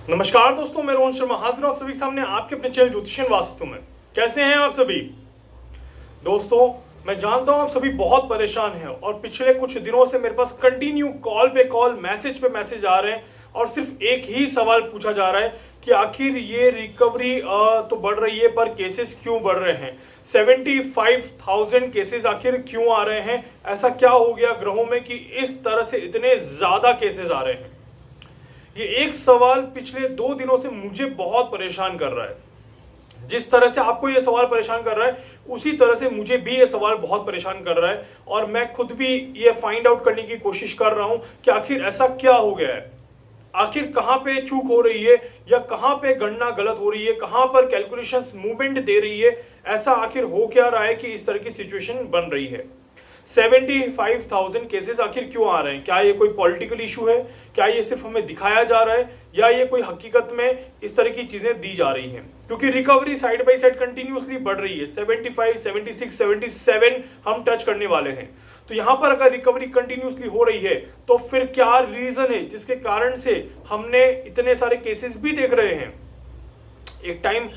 नमस्कार दोस्तों, मैं रोहन शर्मा हाजिर हूं आप सभी के सामने आपके अपने चैनल ज्योतिषन वास्तु में। कैसे हैं आप सभी दोस्तों? मैं जानता हूं आप सभी बहुत परेशान हैं और पिछले कुछ दिनों से मेरे पास कंटिन्यू कॉल पे कॉल, मैसेज पे मैसेज आ रहे हैं और सिर्फ एक ही सवाल पूछा जा रहा है कि आखिर ये रिकवरी तो बढ़ रही है पर केसेस क्यों बढ़ रहे हैं। 75,000 केसेस आखिर क्यों आ रहे हैं? ऐसा क्या हो गया ग्रहों में कि इस तरह से इतने ज्यादा केसेस आ रहे हैं? ये एक सवाल पिछले 2 दिनों से मुझे बहुत परेशान कर रहा है। जिस तरह से आपको ये सवाल परेशान कर रहा है उसी तरह से मुझे भी ये सवाल बहुत परेशान कर रहा है और मैं खुद भी ये फाइंड आउट करने की कोशिश कर रहा हूं कि आखिर ऐसा क्या हो गया है, आखिर कहां पे चूक हो रही है या कहां पे गणना गलत हो रही है, कहां पर कैलकुलेशंस मूवमेंट दे रही है, ऐसा आखिर हो क्या रहा है कि इस तरह की सिचुएशन बन रही है। 75,000 केसेस आखिर क्यों आ रहे हैं? क्या ये कोई पॉलिटिकल इशू है? क्या ये सिर्फ हमें दिखाया जा रहा है या ये कोई हकीकत में इस तरह की चीजें दी जा रही हैं? क्योंकि recovery side by side continuously बढ़ रही है। 75, 76, 77 हम टच करने वाले हैं। तो यहां पर अगर रिकवरी कंटिन्यूअसली हो रही है तो फिर क्या रीजन है जिसके कारण से हमने इतने सारे केसेस भी देख रहे हैं? एक टाइम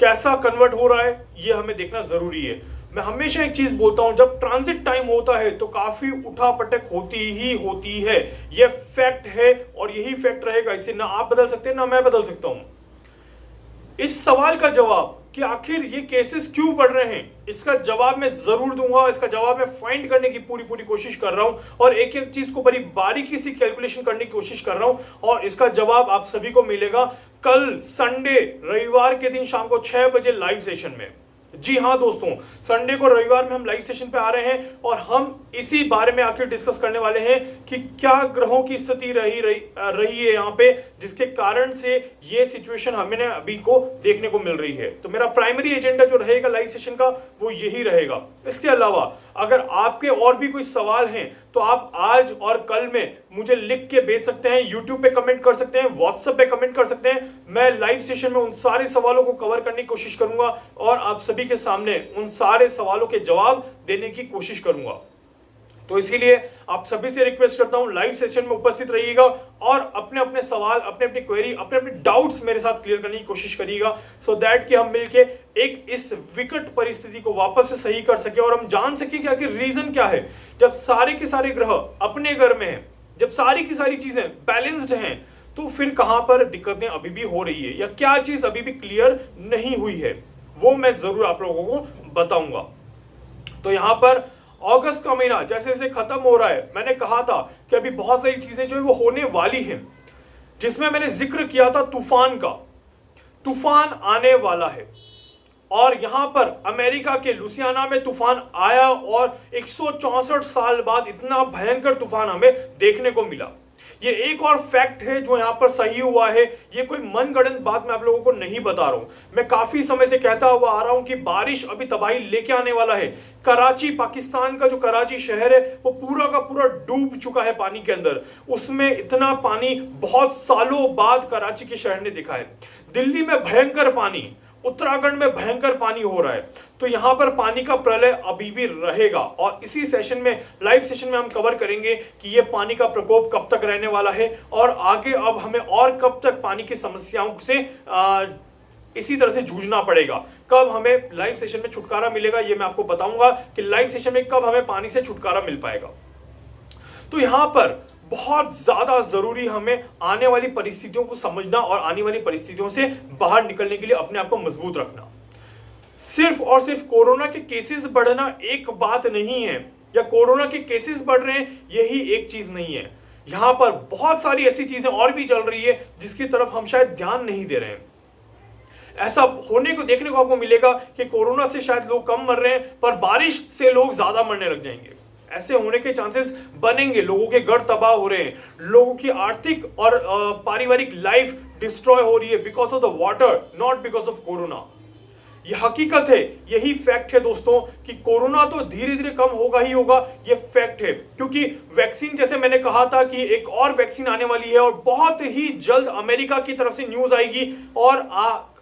कैसा कन्वर्ट हो रहा है ये हमें देखना जरूरी है। मैं हमेशा एक चीज बोलता हूं, जब ट्रांजिट टाइम होता है तो काफी उठापटक होती ही होती है। यह फैक्ट है और यही फैक्ट रहेगा, इसे ना आप बदल सकते हैं ना मैं बदल सकता हूं। इस सवाल का जवाब कि आखिर ये केसेस क्यों बढ़ रहे हैं, इसका जवाब मैं जरूर दूंगा। इसका जवाब मैं फाइंड करने की पूरी कोशिश कर रहा हूं और एक एक चीज को बड़ी बारीकी से कैलकुलेशन करने की कोशिश कर रहा हूं और इसका जवाब आप सभी को मिलेगा कल संडे, रविवार के दिन शाम को 6 बजे लाइव सेशन में। जी हां दोस्तों, संडे को रविवार में हम लाइव सेशन पे आ रहे हैं और हम इसी बारे में आखिर डिस्कस करने वाले हैं कि क्या ग्रहों की स्थिति रही है यहाँ पे जिसके कारण से ये सिचुएशन हमें अभी को देखने को मिल रही है। तो मेरा प्राइमरी एजेंडा जो रहेगा लाइव सेशन का वो यही रहेगा। इसके अलावा अगर आपके और भी कोई सवाल हैं तो आप आज और कल में मुझे लिख के भेज सकते हैं, यूट्यूब पे कमेंट कर सकते हैं, व्हाट्सएप पे कमेंट कर सकते हैं। मैं लाइव सेशन में उन सारे सवालों को कवर करने की कोशिश करूंगा और आप सभी के सामने उन सारे सवालों के जवाब देने की कोशिश करूंगा। तो इसीलिए आप सभी से रिक्वेस्ट करता हूं लाइव सेशन में उपस्थित रहिएगा और अपने अपने सवाल, अपने अपने क्वेरी, अपने अपने डाउट्स मेरे साथ क्लियर करने की कोशिश करिएगा सो दैट कि हम मिलके एक इस विकट परिस्थिति को वापस से सही कर सके और हम जान सके कि आखिर रीजन क्या है। जब सारे के सारे ग्रह अपने घर में हैं, जब सारी की सारी चीजें बैलेंस्ड हैं, तो फिर कहां पर दिक्कतें अभी भी हो रही है या क्या चीज अभी भी क्लियर नहीं हुई है, वो मैं जरूर आप लोगों को बताऊंगा। तो यहां पर अगस्त का महीना जैसे जैसे खत्म हो रहा है, मैंने कहा था कि अभी बहुत सारी चीजें जो है वो होने वाली हैं, जिसमें मैंने जिक्र किया था तूफान का। तूफान आने वाला है और यहां पर अमेरिका के लुसियाना में तूफान आया और 164 साल बाद इतना भयंकर तूफान हमें देखने को मिला। ये एक और फैक्ट है जो यहां पर सही हुआ है। ये कोई मनगढ़ंत बात मैं आप लोगों को नहीं बता रहा हूं। मैं काफी समय से कहता हुआ आ रहा हूं कि बारिश अभी तबाही लेके आने वाला है। कराची, पाकिस्तान का जो कराची शहर है वो पूरा का पूरा डूब चुका है पानी के अंदर। उसमें इतना पानी बहुत सालों बाद कराची के शहर ने देखा है। दिल्ली में भयंकर पानी, उत्तराखंड में भयंकर पानी हो रहा है। तो यहां पर पानी का प्रलय अभी भी रहेगा और इसी सेशन में, लाइव सेशन में हम कवर करेंगे कि यह पानी का प्रकोप कब तक रहने वाला है और आगे अब हमें और कब तक पानी की समस्याओं से इसी तरह से जूझना पड़ेगा। कब हमें लाइव सेशन में छुटकारा मिलेगा ये मैं आपको बताऊंगा कि लाइव सेशन में कब हमें पानी से छुटकारा मिल पाएगा। तो यहां पर बहुत ज्यादा जरूरी हमें आने वाली परिस्थितियों को समझना और आने वाली परिस्थितियों से बाहर निकलने के लिए अपने आप को मजबूत रखना। सिर्फ और सिर्फ कोरोना के केसेस बढ़ना एक बात नहीं है या कोरोना के केसेस बढ़ रहे हैं यही एक चीज नहीं है। यहां पर बहुत सारी ऐसी चीजें और भी चल रही है जिसकी तरफ हम शायद ध्यान नहीं दे रहे हैं। ऐसा होने को देखने को आपको मिलेगा कि कोरोना से शायद लोग कम मर रहे हैं पर बारिश से लोग ज्यादा मरने लग जाएंगे। ऐसे होने के चांसेस बनेंगे। लोगों के घर तबाह हो रहे हैं, लोगों की आर्थिक और पारिवारिक लाइफ डिस्ट्रॉय हो रही है because of the water, not because of corona. यह हकीकत है, यही फैक्ट है दोस्तों कि कोरोना तो धीरे धीरे कम होगा ही होगा, यह फैक्ट है। क्योंकि वैक्सीन, जैसे मैंने कहा था कि एक और वैक्सीन आने वाली है और बहुत ही जल्द अमेरिका की तरफ से न्यूज आएगी। और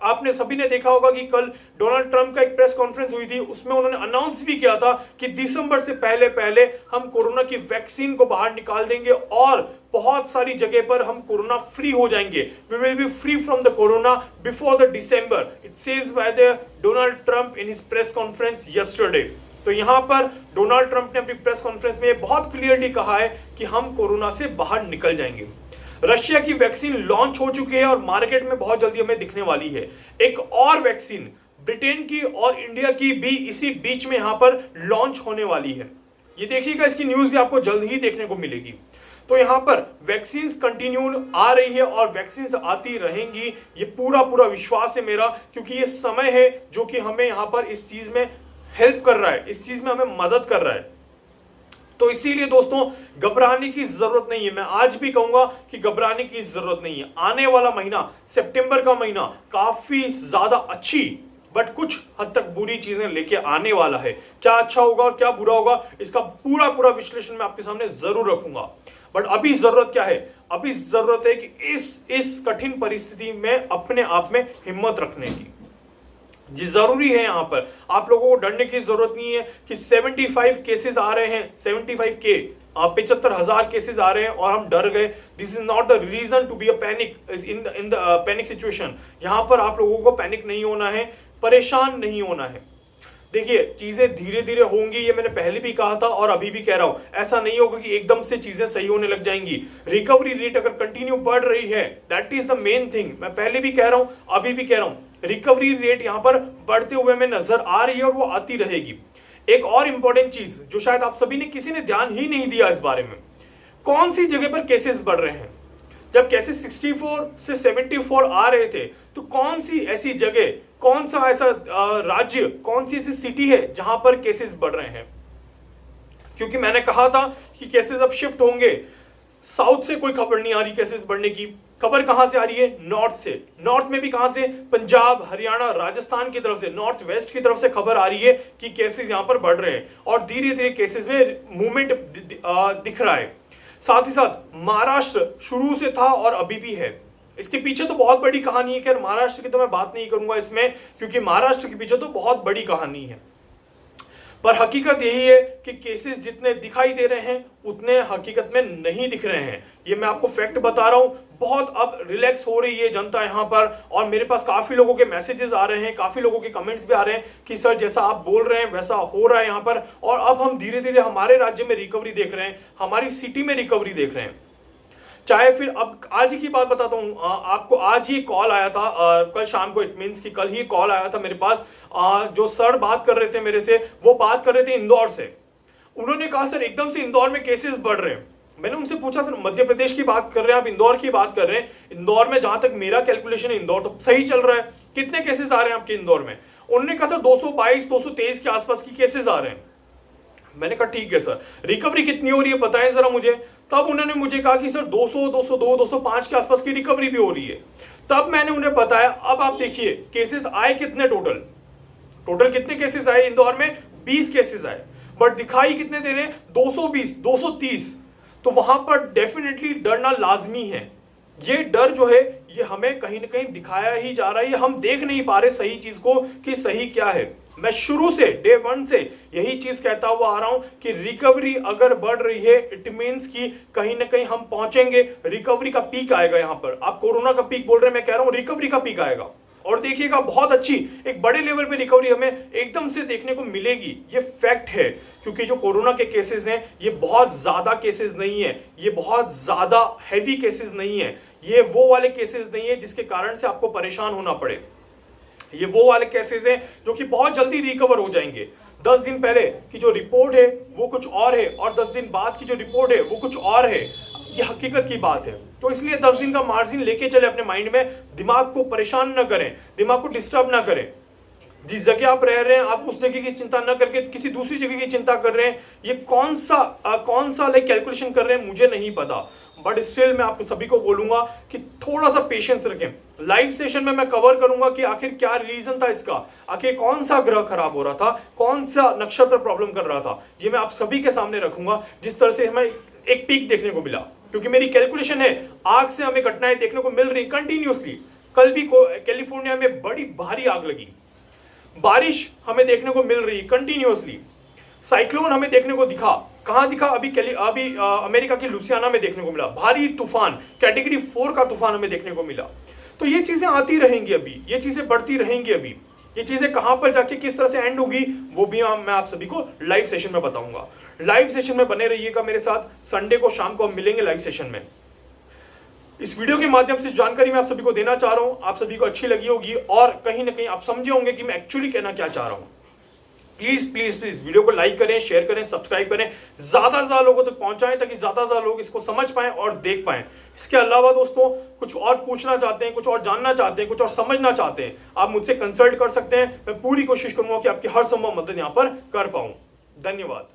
आपने सभी ने देखा होगा कि कल डोनाल्ड ट्रंप का एक प्रेस कॉन्फ्रेंस हुई थी, उसमें उन्होंने अनाउंस भी किया था कि दिसंबर से पहले पहले हम कोरोना की वैक्सीन को बाहर निकाल देंगे और बहुत सारी जगह पर हम कोरोना फ्री हो जाएंगे। We will be free from the corona before the December, it says by the Donald Trump in his press conference yesterday. तो यहां पर डोनाल्ड ट्रंप ने अपनी प्रेस कॉन्फ्रेंस में बहुत क्लियरली कहा है कि हम कोरोना से बाहर निकल जाएंगे। रशिया की वैक्सीन लॉन्च हो चुकी है और मार्केट में बहुत जल्दी हमें दिखने वाली है। एक और वैक्सीन ब्रिटेन की और इंडिया की भी इसी बीच में यहां पर लॉन्च होने वाली है। ये देखिएगा, इसकी न्यूज भी आपको जल्द ही देखने को मिलेगी। तो यहां पर वैक्सीन कंटिन्यू आ रही है और वैक्सीन आती रहेंगी, ये पूरा विश्वास है मेरा, क्योंकि ये समय है जो कि हमें यहां पर इस चीज में हेल्प कर रहा है, इस चीज में हमें मदद कर रहा है। तो इसीलिए दोस्तों घबराने की जरूरत नहीं है। मैं आज भी कहूंगा कि घबराने की जरूरत नहीं है। आने वाला महीना, सितंबर का महीना काफी ज्यादा अच्छी बट कुछ हद तक बुरी चीजें लेके आने वाला है। क्या अच्छा होगा और क्या बुरा होगा, इसका पूरा विश्लेषण मैं आपके सामने जरूर रखूंगा। बट अभी जरूरत क्या है? अभी जरूरत है कि इस कठिन परिस्थिति में अपने आप में हिम्मत रखने की जी जरूरी है। यहां पर आप लोगों को डरने की जरूरत नहीं है कि 75 केसेस आ रहे हैं, 75 के 75,000 केसेस आ रहे हैं और हम डर गए। This is not the reason to be a panic in the panic situation. यहां पर आप लोगों को पैनिक नहीं होना है, परेशान नहीं होना है। देखिए, चीजें धीरे धीरे होंगी, ये मैंने पहले भी कहा था और अभी भी कह रहा हूं। ऐसा नहीं होगा कि एकदम से चीजें सही होने लग जाएंगी। रिकवरी रेट अगर कंटिन्यू बढ़ रही है, that is the main thing. मैं पहले भी कह रहा हूं, अभी भी कह रहा हूं, रिकवरी रेट यहां पर बढ़ते हुए में नजर आ रही है और वो आती रहेगी। एक और इंपॉर्टेंट चीज जो शायद आप सभी ने किसी ने ध्यान ही नहीं दिया इस बारे में, कौन सी जगह पर केसेस बढ़ रहे हैं। जब केसेस 64 से 74 आ रहे थे, तो कौन सी ऐसी जगह, कौन सा ऐसा राज्य, कौन सी ऐसी सिटी है जहां पर केसेस बढ़ रहे हैं? क्योंकि मैंने कहा था कि केसेस अब शिफ्ट होंगे। साउथ से कोई खबर नहीं आ रही केसेस बढ़ने की। खबर कहां से आ रही है? नॉर्थ से। नॉर्थ में भी कहां से? पंजाब, हरियाणा, राजस्थान की तरफ से, नॉर्थ वेस्ट की तरफ से खबर आ रही है कि केसेस यहां पर बढ़ रहे हैं और धीरे धीरे केसेस में मूवमेंट दिख रहा है। साथ ही साथ महाराष्ट्र शुरू से था और अभी भी है। इसके पीछे तो बहुत बड़ी कहानी है। खैर, महाराष्ट्र की तो मैं बात नहीं करूंगा इसमें, क्योंकि महाराष्ट्र के पीछे तो बहुत बड़ी कहानी है। पर हकीकत यही है कि केसेस जितने दिखाई दे रहे हैं उतने हकीकत में नहीं दिख रहे हैं। ये मैं आपको फैक्ट बता रहा हूं। बहुत अब रिलैक्स हो रही है जनता यहां पर, और मेरे पास काफी लोगों के मैसेजेस आ रहे हैं, काफी लोगों के कमेंट्स भी आ रहे हैं कि सर जैसा आप बोल रहे हैं वैसा हो रहा है यहां पर। और अब हम धीरे धीरे हमारे राज्य में रिकवरी देख रहे हैं, हमारी सिटी में रिकवरी देख रहे हैं। चाहे फिर अब आज ही की बात बताता हूं आपको। आज ही कॉल आया था कल शाम को, इट मींस कि कल ही कॉल आया था मेरे पास। जो सर बात कर रहे थे मेरे से, वो बात कर रहे थे इंदौर से। उन्होंने कहा सर एकदम से इंदौर में केसेस बढ़ रहे हैं। मैंने उनसे पूछा सर मध्य प्रदेश की बात कर रहे हैं आप, इंदौर की बात कर रहे हैं? इंदौर में जहां तक मेरा कैलकुलेशन है इंदौर तो सही चल रहा है। कितने केसेस आ रहे हैं आपके इंदौर में? उन्होंने कहा सर 222 223 के आसपास की केसेस आ रहे हैं। मैंने कहा ठीक है सर, रिकवरी कितनी हो रही है बताएं जरा मुझे। तब उन्होंने मुझे कहा कि सर 200 202 205 के आसपास की रिकवरी भी हो रही है। तब मैंने उन्हें बताया, अब आप देखिए केसेस आए कितने टोटल कितने केसेस आए इंदौर में? 20 केसेस आए, बट दिखाई कितने दे रहे हैं? 220 230। तो वहां पर डेफिनेटली डरना लाजमी है। ये डर जो है ये हमें कहीं ना कहीं दिखाया ही जा रहा है। हम देख नहीं पा रहे सही चीज को कि सही क्या है। मैं शुरू से डे 1 से यही चीज कहता हुआ आ रहा हूं कि रिकवरी अगर बढ़ रही है इट मींस कि कहीं ना कहीं हम पहुंचेंगे, रिकवरी का पीक आएगा। यहां पर आप कोरोना का पीक बोल रहे हैं, मैं कह रहा हूं रिकवरी का पीक आएगा। और देखिएगा बहुत अच्छी एक बड़े लेवल पे रिकवरी हमें एकदम से देखने को मिलेगी। ये फैक्ट है, क्योंकि जो कोरोना के केसेस हैं ये बहुत ज्यादा केसेस नहीं है, ये बहुत ज्यादा हैवी केसेस नहीं है, ये वो वाले केसेस नहीं है जिसके कारण से आपको परेशान होना पड़े। ये वो वाले केसेस हैं जो कि बहुत जल्दी रिकवर हो जाएंगे। 10 दिन पहले की जो रिपोर्ट है वो कुछ और है और 10 दिन बाद की जो रिपोर्ट है वो कुछ और है। ये हकीकत की बात है। तो इसलिए 10 दिन का मार्जिन लेके चले अपने माइंड में, दिमाग को परेशान ना करें, दिमाग को डिस्टर्ब ना करें। जिस जगह आप रह रहे हैं आप उस जगह की चिंता न करके किसी दूसरी जगह की चिंता कर रहे हैं। ये कौन सा लाइक कैलकुलेशन कर रहे हैं मुझे नहीं पता, बट स्टिल मैं आपको सभी को बोलूंगा कि थोड़ा सा पेशेंस रखें। लाइव सेशन में मैं कवर करूंगा कि आखिर क्या रीजन था इसका, आखिर कौन सा ग्रह खराब हो रहा था, कौन सा नक्षत्र प्रॉब्लम कर रहा था। ये मैं आप सभी के सामने रखूंगा। जिस तरह से हमें एक पीक देखने को मिला, क्योंकि मेरी कैलकुलेशन है आग से हमें घटनाएं देखने को मिल रही कंटिन्यूसली। कल भी कैलिफोर्निया में बड़ी भारी आग लगी, बारिश हमें देखने को मिल रही कंटिन्यूअसली, साइक्लोन हमें देखने को दिखा। कहां दिखा? अभी अमेरिका की लुसियाना में देखने को मिला भारी तूफान, कैटेगरी 4 का तूफान हमें देखने को मिला। तो ये चीजें आती रहेंगी, अभी ये चीजें बढ़ती रहेंगी। अभी ये चीजें कहां पर जाके किस तरह से एंड होगी वो भी मैं आप सभी को लाइव सेशन में बताऊंगा। लाइव सेशन में बने रहिएगा मेरे साथ। संडे को शाम को हम मिलेंगे लाइव सेशन में। इस वीडियो के माध्यम से जानकारी मैं आप सभी को देना चाह रहा हूं, आप सभी को अच्छी लगी होगी और कहीं ना कहीं आप समझे होंगे कि मैं एक्चुअली कहना क्या चाह रहा हूं। प्लीज प्लीज प्लीज वीडियो को लाइक करें, शेयर करें, सब्सक्राइब करें, ज्यादा से ज्यादा लोगों तक पहुंचाएं ताकि ज्यादा से ज्यादा लोग इसको समझ पाएं और देख पाएं। इसके अलावा दोस्तों कुछ और पूछना चाहते हैं, कुछ और जानना चाहते हैं, कुछ और समझना चाहते हैं, आप मुझसे कंसल्ट कर सकते हैं। मैं पूरी कोशिश करूंगा कि आपकी हर संभव मदद यहां पर कर पाऊं। धन्यवाद।